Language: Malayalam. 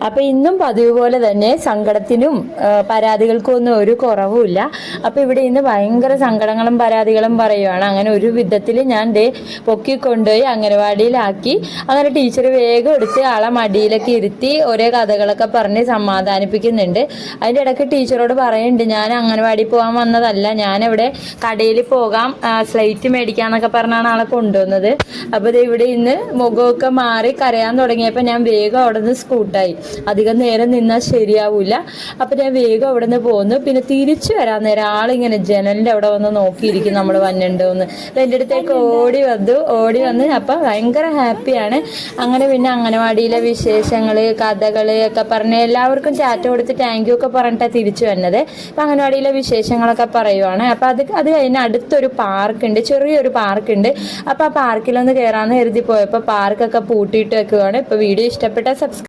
അപ്പൊ ഇന്നും പതിവ് പോലെ തന്നെ സങ്കടത്തിനും പരാതികൾക്കും ഒന്നും ഒരു കുറവുമില്ല. അപ്പൊ ഇവിടെ ഇന്ന് ഭയങ്കര സങ്കടങ്ങളും പരാതികളും പറയുവാണ്. അങ്ങനെ ഒരു വിധത്തിൽ ഞാൻ ദേ പൊക്കിക്കൊണ്ടുപോയി അംഗനവാടിയിലാക്കി. അങ്ങനെ ടീച്ചർ വേഗം എടുത്ത് ആളെ മടിയിലൊക്കെ ഇരുത്തി ഓരോ കഥകളൊക്കെ പറഞ്ഞ് സമാധാനിപ്പിക്കുന്നുണ്ട്. അതിൻ്റെ ഇടയ്ക്ക് ടീച്ചറോട് പറയുന്നുണ്ട്, ഞാൻ അംഗനവാടി പോകാൻ വന്നതല്ല, ഞാനിവിടെ കടയിൽ പോകാം, സ്ലൈറ്റ് മേടിക്കാന്നൊക്കെ പറഞ്ഞാണ് ആളെ കൊണ്ടുവന്നത്. അപ്പോൾ ഇത് ഇവിടെ ഇന്ന് മുഖമൊക്കെ മാറി കരയാൻ തുടങ്ങിയപ്പോൾ ഞാൻ വേഗം അവിടെ നിന്ന് സ്കൂട്ടായി. അധികം നേരം നിന്നാൽ ശരിയാവൂല. അപ്പൊ ഞാൻ വേഗം അവിടെ നിന്ന് പോന്നു. പിന്നെ തിരിച്ചു വരാൻ നേരം ആളിങ്ങനെ ജനലിന്റെ അവിടെ വന്ന് നോക്കിയിരിക്കും നമ്മൾ വന്നിട്ടുണ്ടോന്ന്. എൻ്റെ അടുത്തേക്ക് ഓടി വന്ന് അപ്പൊ ഭയങ്കര ഹാപ്പിയാണ്. അങ്ങനെ പിന്നെ അംഗനവാടിയിലെ വിശേഷങ്ങള് കഥകള് ഒക്കെ പറഞ്ഞ് എല്ലാവർക്കും ചാറ്റ് കൊടുത്ത് താങ്ക് യു ഒക്കെ പറഞ്ഞിട്ടാണ് തിരിച്ചു വന്നത്. അപ്പൊ അംഗനവാടിയിലെ വിശേഷങ്ങളൊക്കെ പറയുവാണ്. അപ്പൊ അത് കഴിഞ്ഞ് അടുത്തൊരു പാർക്കുണ്ട്, ചെറിയൊരു പാർക്കുണ്ട്. അപ്പൊ ആ പാർക്കിലൊന്ന് കയറാന്ന് കരുതി പോയപ്പോൾ പാർക്കൊക്കെ പൂട്ടിയിട്ട് വെക്കുവാണ്. ഇപ്പൊ വീഡിയോ ഇഷ്ടപ്പെട്ട